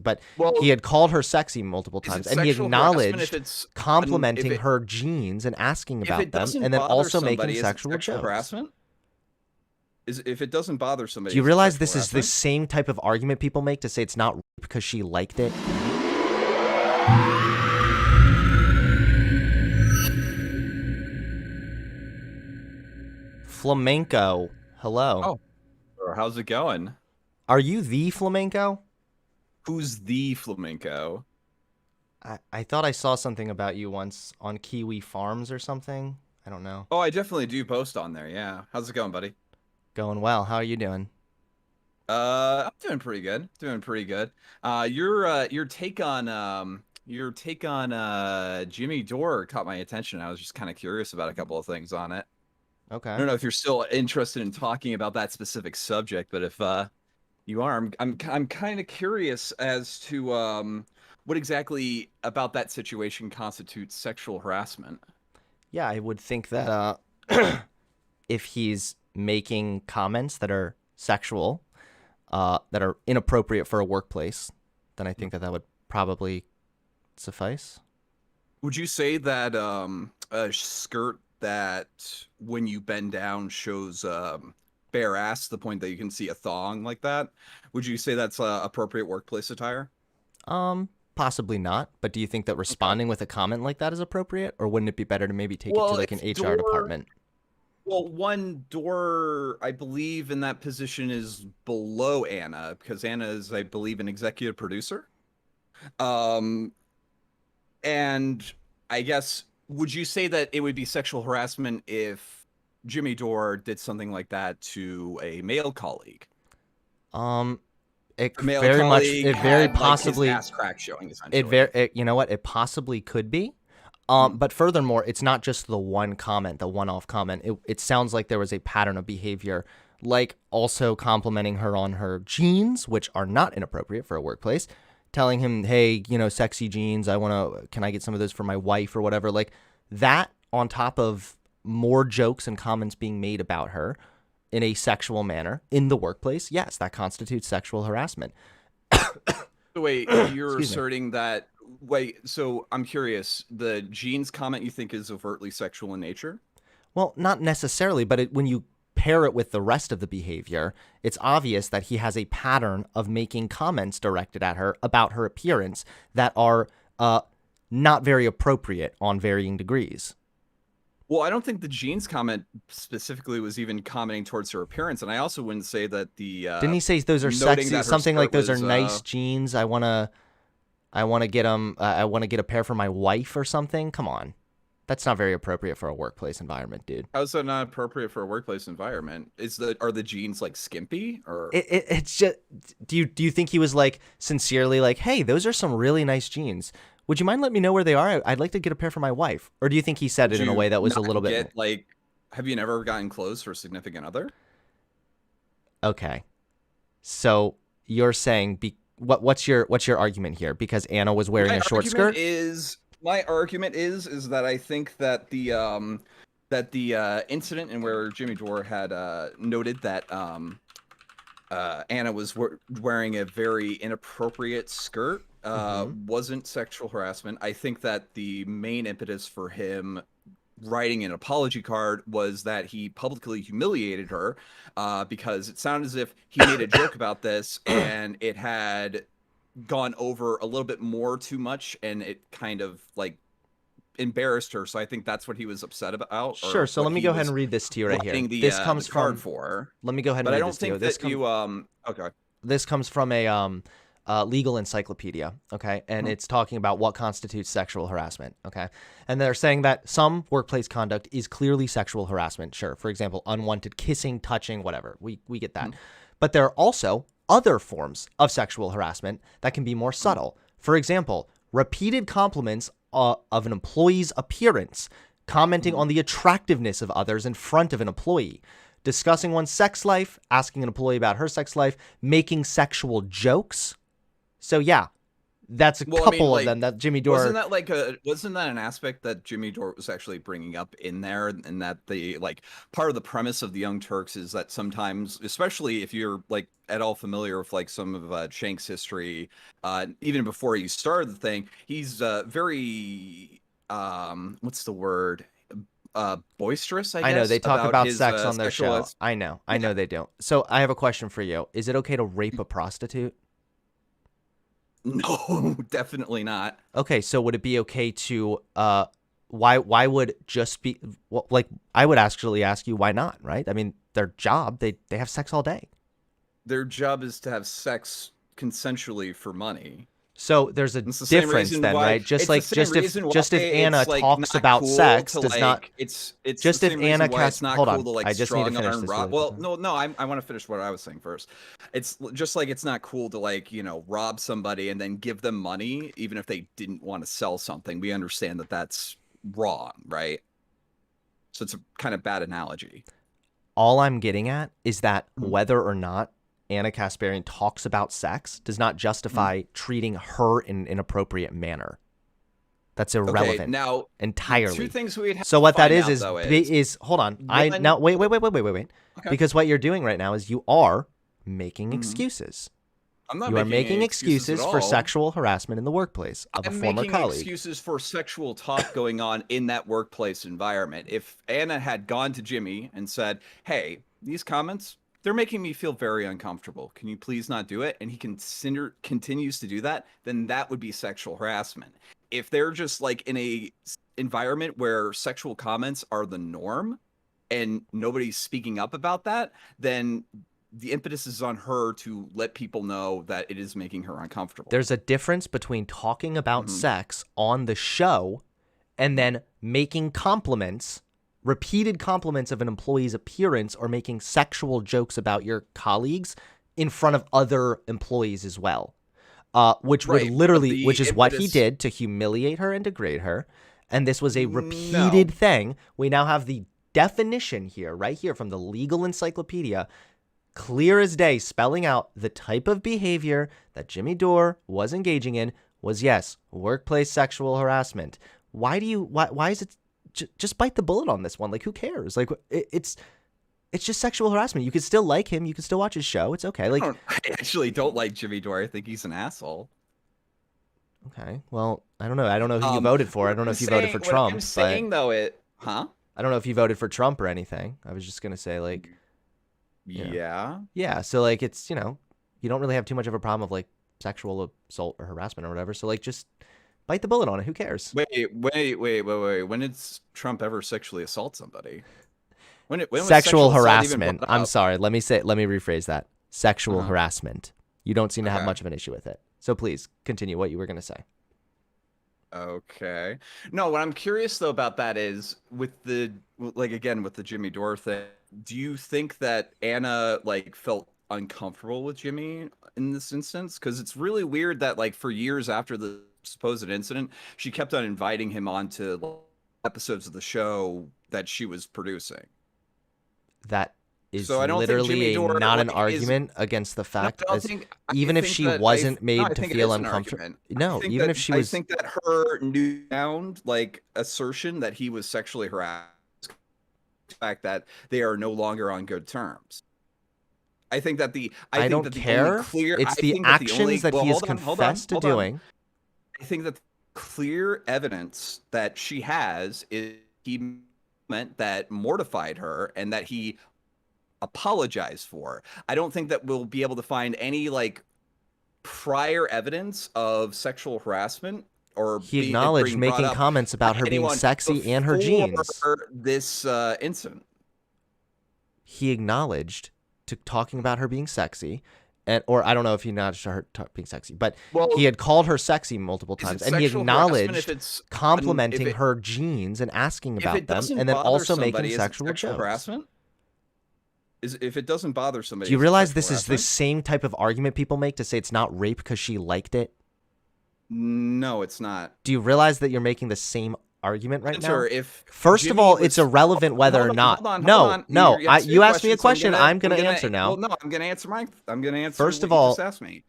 but Well, he had called her sexy multiple is it times, and he sexual harassment if acknowledged it's complimenting her jeans and asking if about it them, doesn't and then bother also making somebody, is it sexual sexual jokes. harassment? If it doesn't bother Do somebody, you is it realize sexual this is the harassment? same type of argument people make to say it's not rape because she liked it? Flamenco, hello. Oh, or how's it going? Are you the Flamenco? Who's the flamenco? I thought I saw something about you once on Kiwi Farms or something. I don't know. Oh, I definitely do post on there. Yeah, how's it going, buddy? Going well. How are you doing? I'm doing pretty good. Doing pretty good. Your take on Jimmy Dore caught my attention. I was just kind of curious about a couple of things on it. I Okay. don't know if you're still interested in talking about that specific subject, but if you are, I'm kind of curious as to what exactly about that situation constitutes sexual harassment. Yeah, I would think that if he's making comments that are sexual, that are inappropriate for a workplace, then I think that that would probably suffice. Would you say that a skirt that when you bend down shows bare ass to the point that you can see a thong like that? Would you say that's appropriate workplace attire? Possibly not. But do you think that Okay. responding with a comment like that is appropriate, or wouldn't it be better to maybe take it to Well, like an if HR door, department? well, one door, I believe in that position is below Anna because Anna is, I believe, an executive producer. Um, And I guess, would you say that it would be sexual harassment if Jimmy Dore did something like that to a male colleague? Um, it A male very much, colleague it very had like his possibly, ass crack showing, it essentially. very, you know what? It possibly could be. Mhm. But furthermore, it's not just the one comment, the one-off comment. It sounds like there was a pattern of behavior, like also complimenting her on her jeans, which are not inappropriate for a workplace, telling him, "Hey, sexy jeans. Can I get some of those for my wife or whatever?" Like that, on top of more jokes and comments being made about her in a sexual manner in the workplace. Yes, that constitutes sexual harassment. So wait, you're Excuse me. asserting that. Wait, so I'm curious. The jeans comment you think is overtly sexual in nature? Well, not necessarily, but when you pair it with the rest of the behavior, it's obvious that he has a pattern of making comments directed at her about her appearance that are not very appropriate on varying degrees. Well, I don't think the jeans comment specifically was even commenting towards her appearance, and I also wouldn't say that the Didn't he say those are noting sexy? that her Something like skirt those are was nice jeans. I want to get them. I want to get a pair for my wife or something. Come on, that's not very appropriate for a workplace environment, dude. how's that not appropriate for a workplace environment? Are the jeans like skimpy or It's just. Do you think he was like sincerely like, hey, those are some really nice jeans. Would you mind letting me know where they are? I'd like to get a pair for my wife. Or do you think he said would it in a you way that was a not little bit more? get like have you never gotten clothes for a significant other? Okay. So you're saying what's your argument here? Because Anna was wearing My a short argument skirt? is my argument is that I think that the incident in where Jimmy Dore had noted that Anna was wearing a very inappropriate skirt Mm-hmm. wasn't sexual harassment. I think that the main impetus for him writing an apology card was that he publicly humiliated her because it sounded as if he made a joke about this and it had gone over a little bit more too much and it kind of like embarrassed her. So I think that's what he was upset about Sure. or So what let me he go ahead was and read this to you right here. writing This the comes card from. for. Let me go ahead and But I read don't this to you. think that you okay. This comes from a legal encyclopedia, okay? And Mhm. it's talking about what constitutes sexual harassment, okay? And they're saying that some workplace conduct is clearly sexual harassment, sure. For example, unwanted kissing, touching, whatever. We get that. Mhm. But there are also other forms of sexual harassment that can be more subtle. For example, repeated compliments of an employee's appearance, commenting Mhm. on the attractiveness of others in front of an employee, discussing one's sex life, asking an employee about her sex life, making sexual jokes. So yeah, That's a Well, I mean, couple of like, them that Jimmy Dore. wasn't that an aspect that Jimmy Dore was actually bringing up in there, and that the like part of the premise of the Young Turks is that sometimes, especially if you're like at all familiar with like some of Shank's history, even before he started the thing, he's very what's the word? Boisterous, I I know guess, they talk about about his sex on their sexual. show. I know Yeah. they don't. So I have a question for you. Is it okay to rape a prostitute? No, definitely not. Okay, so would it be okay to why would just be well, like I would actually ask you why not, right? I mean, their job, they have sex all day. Their job is to have sex consensually for money. So there's a It's the same difference reason then, why right? Just it's the like same reason why just if Anna it's like talks not about cool sex to does not like it's the just if same Anna reason why it's casts not hold cool on. to like I just need to strong finish arm this rob. really Well, quickly. no, I want to finish what I was saying first. It's just like it's not cool to like, rob somebody and then give them money even if they didn't want to sell something. We understand that that's wrong, right? So it's a kind of bad analogy. All I'm getting at is that Mhm. whether or not Anna Kasparian talks about sex does not Mhm. justify treating her in an inappropriate manner. That's Okay, irrelevant now the two entirely. things we'd have So to what that find out though is hold on. I one now wait. okay. Because what you're doing right now is you are making Mhm. excuses. I'm not You are making any making excuses at excuses for all. sexual harassment in the workplace of a I'm former making colleague. excuses for sexual talk going on in that workplace environment. If Anna had gone to Jimmy and said, "Hey, these comments, they're making me feel very uncomfortable. Can you please not do it?" and he continues to do that, then that would be sexual harassment. If they're just like in a environment where sexual comments are the norm and nobody's speaking up about that, then the impetus is on her to let people know that it is making her uncomfortable. There's a difference between talking about Hmm. sex on the show and then making compliments, repeated compliments of an employee's appearance or making sexual jokes about your colleagues in front of other employees as well. Which would Right, but literally, the which is what he impetus did to humiliate her and degrade her. And this was a repeated no. thing. We now have the definition here, right here from the legal encyclopedia, clear as day, spelling out the type of behavior that Jimmy Dore was engaging in was, yes, workplace sexual harassment. Why is it just bite the bullet on this one? Like, who cares? Like, it's just sexual harassment. You could still like him. You could still watch his show. It's okay. Like, I actually don't like Jimmy Dore. I think he's an asshole. okay, well, I don't know. I don't know who you voted for. I don't know if you voted for What I'm Trump, but saying though, huh? I don't know if you voted for Trump or anything. I was just gonna say, like, you know, Yeah. yeah. So like, it's you don't really have too much of a problem of like sexual assault or harassment or whatever. So like, just bite the bullet on it. Who cares? Wait. When did Trump ever sexually assault somebody? When was Sexual sexual assault even harassment. brought I'm up? sorry. Let me rephrase that. Sexual Uh-huh. harassment. You don't seem to have Okay. much of an issue with it. So please continue what you were gonna say. Okay. No, what I'm curious though about that is with the like again with the Jimmy Dore thing, do you think that Anna like felt uncomfortable with Jimmy in this instance? Because it's really weird that like for years after the supposed incident, she kept on inviting him onto like, episodes of the show that she was producing. That is So I don't think Jimmy literally Dore not an like is argument against the no, fact I don't as think. I even if think she that wasn't no, I made to think it feel is an uncomfortable. argument. No, even if she I was think that her newfound like assertion that he was sexually harassed, the fact that they are no longer on good terms. I I think don't that the only care. clear. I It's the think that the actions only. that Well, he has hold on, confessed to hold on. doing. I think that clear evidence that she has is he meant that mortified her and that he apologized for. I don't think that we'll be able to find any like prior evidence of sexual harassment or He it acknowledged being brought making up comments by about her being anyone sexy and her before jeans. this incident. He acknowledged to talking about her being sexy, and or I don't know if he acknowledged her being sexy, but he Well, had called her sexy multiple is it times, and he sexual harassment if acknowledged it's complimenting her jeans and asking if about it them, doesn't and then bother also making somebody, is it sexual sexual jokes. harassment? Is if it doesn't bother Do somebody, you is it realize sexual this is the harassment? same type of argument people make to say it's not rape because she liked it? No, it's not. Do you realize that you're making the same argument right now? Enter if First of Jimmy all, it's was irrelevant whether or not. hold on. No. You're asking me You a asked me a question, so question. I'm gonna I'm gonna answer well, now. no, I'm gonna answer I'm gonna answer First what of you just all, asked me.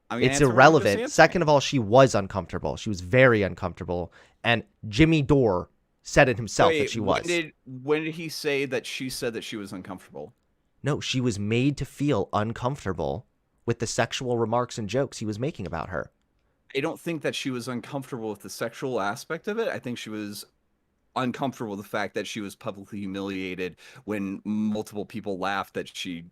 I'm gonna It's answer what you just irrelevant. answered. Second of all, she was uncomfortable. She was very uncomfortable. And Jimmy Dore said it himself that she was. When did he say that she said that she was uncomfortable? No, she was made to feel uncomfortable with the sexual remarks and jokes he was making about her. I don't think that she was uncomfortable with the sexual aspect of it. I think she was uncomfortable with the fact that she was publicly humiliated when multiple people laughed that she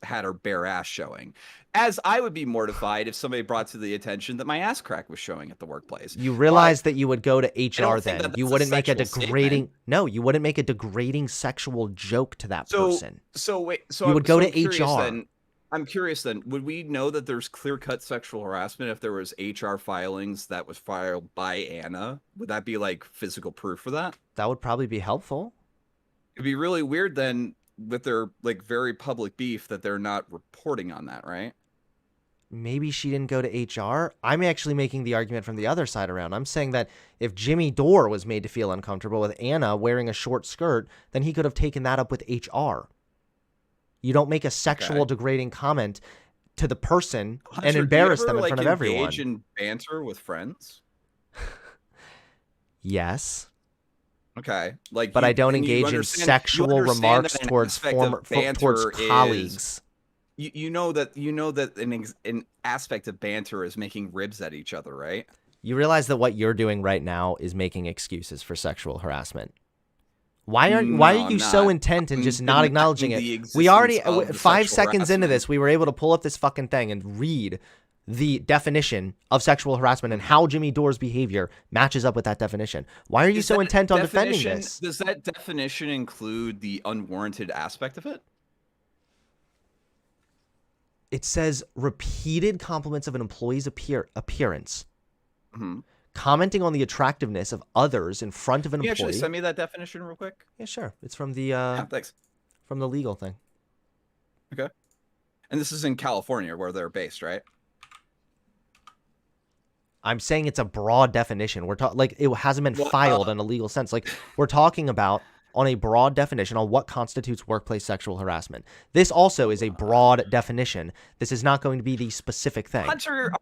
had her bare ass showing. As I would be mortified if somebody brought to the attention that my ass crack was showing at the workplace. You realize that you would go to HR think then. that You that's a wouldn't make a sexual degrading statement. No, you wouldn't make a degrading sexual joke to that person. So You would go to I'm curious HR. Then, I'm curious then, would we know that there's clear-cut sexual harassment if there was HR filings that was filed by Anna? Would that be like physical proof for that? That would probably be helpful. It'd be really weird then with their like very public beef that they're not reporting on that, right? Maybe she didn't go to HR. I'm actually making the argument from the other side around. I'm saying that if Jimmy Dore was made to feel uncomfortable with Anna wearing a short skirt, then he could have taken that up with HR. You don't make a sexual degrading comment to the person Hunter, and embarrass do you ever, them in front of everyone. Engage in banter with friends? Yes. Okay, like, but I don't engage in sexual remarks towards towards colleagues. You know that an aspect of banter is making ribs at each other, right? You realize that what you're doing right now is making excuses for sexual harassment. Why are you so intent in just not acknowledging it? We already 5 seconds into this, we were able to pull up this fucking thing and read the definition of sexual harassment and how Jimmy Dore's behavior matches up with that definition. Why are you so intent on defending this? Does that definition include the unwarranted aspect of it? It says repeated compliments of an employee's appearance. Mm-hmm. Commenting on the attractiveness of others in front of an employee. Can you actually send me that definition real quick? Yeah, sure. It's from the thanks. From the legal thing. Okay. And this is in California where they're based, right? I'm saying it's a broad definition. We're talking like it hasn't been filed in a legal sense. Like we're talking about on a broad definition on what constitutes workplace sexual harassment. This also is a broad definition. This is not going to be the specific thing. Hunter,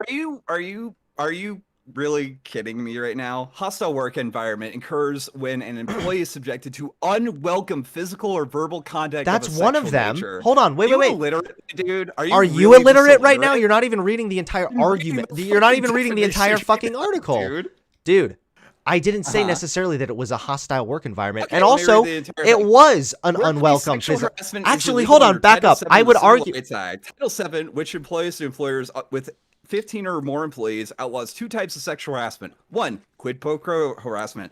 are you really kidding me right now? Hostile work environment occurs when an employee is subjected to unwelcome physical or verbal contact. That's of a one of them. nature. Hold on, wait. Illiterate, dude? Are you really illiterate right now? You're not even reading the entire argument. You're not even reading the entire fucking article, dude. I didn't say necessarily that it was a hostile work environment, and also it was an unwelcome physical. Actually, hold on, back up. I would argue Title VII, which employs to employers with 15 or more employees, outlaws 2 types of sexual harassment. 1, quid pro quo harassment.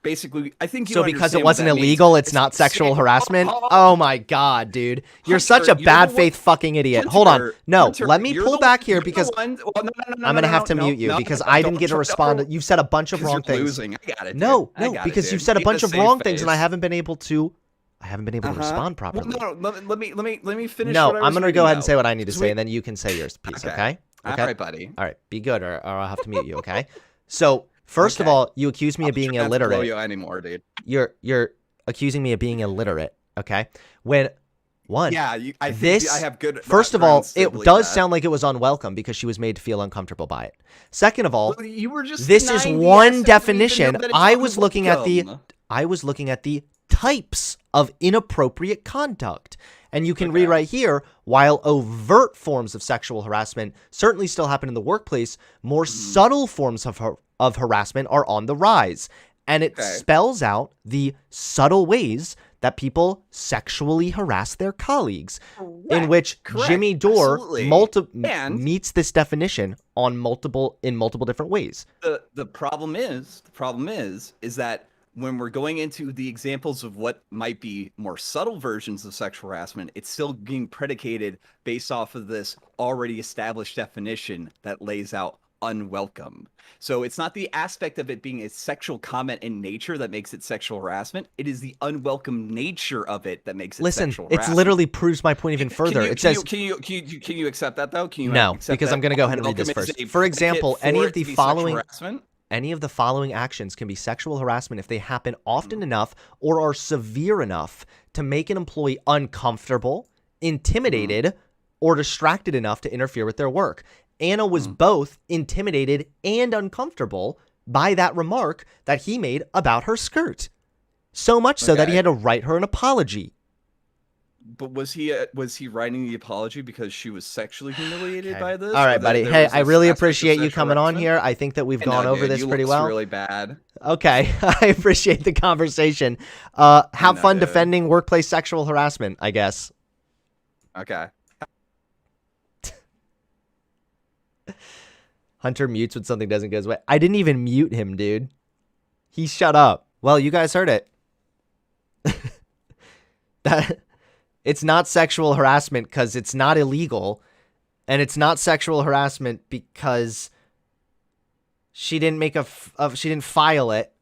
Basically, I think you so because it wasn't illegal, it's not sexual harassment. Oh my god, dude, you're such a bad faith fucking idiot. Hold on, no, let me pull back here because I'm gonna have to mute you because I didn't get to respond. You've said a bunch of wrong things. No, because you've said a bunch of wrong things, and I haven't been able to. Respond properly. Well, no, let me finish. No, I'm gonna go ahead and say what I need to say, and then you can say your piece. Okay? All right, buddy. All right, be good, or I'll have to mute you. Okay? So. First of all, you accuse me of being illiterate. You anymore, dude. You're accusing me of being illiterate, okay? When one, I have good. First of all, it does sound like it was unwelcome because she was made to feel uncomfortable by it. Second of all, this is one definition. I was looking at the types of inappropriate conduct. And you can read right here, while overt forms of sexual harassment certainly still happen in the workplace, more subtle forms of harassment are on the rise. And it spells out the subtle ways that people sexually harass their colleagues, in which Jimmy Dore meets this definition in multiple different ways. The problem is that when we're going into the examples of what might be more subtle versions of sexual harassment, it's still being predicated based off of this already established definition that lays out unwelcome. So it's not the aspect of it being a sexual comment in nature that makes it sexual harassment. It is the unwelcome nature of it that makes it sexual harassment. It literally proves my point even further. It says, can you accept that though? No, because I'm going to go ahead and read this first. For example, any of the following actions can be sexual harassment if they happen often enough or are severe enough to make an employee uncomfortable, intimidated, or distracted enough to interfere with their work. Anna was both intimidated and uncomfortable by that remark that he made about her skirt. So much so that he had to write her an apology. But was he writing the apology because she was sexually humiliated by this? All right, buddy. Hey, I really appreciate you coming on here. I think that we've gone over this pretty well. Really bad. Okay, I appreciate the conversation. Have fun defending workplace sexual harassment, I guess. Okay. Hunter mutes when something doesn't go his way. I didn't even mute him, dude. He shut up. Well, you guys heard it. That it's not sexual harassment because it's not illegal, and it's not sexual harassment because she didn't make she didn't file it,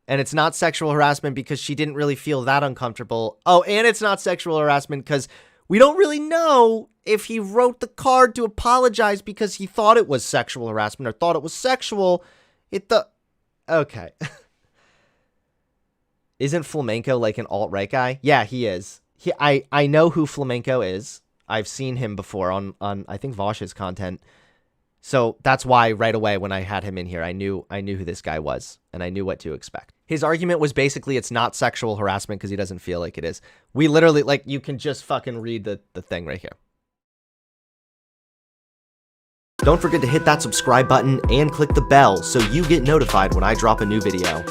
and it's not sexual harassment because she didn't really feel that uncomfortable. Oh, and it's not sexual harassment because we don't really know if he wrote the card to apologize because he thought it was sexual harassment or thought it was sexual. Okay. Isn't Flamenco like an alt-right guy? Yeah, he is. I know who Flamenco is. I've seen him before on I think Vosh's content. So that's why right away when I had him in here, I knew who this guy was and I knew what to expect. His argument was basically it's not sexual harassment because he doesn't feel like it is. We literally, like, you can just fucking read the thing right here. Don't forget to hit that subscribe button and click the bell so you get notified when I drop a new video.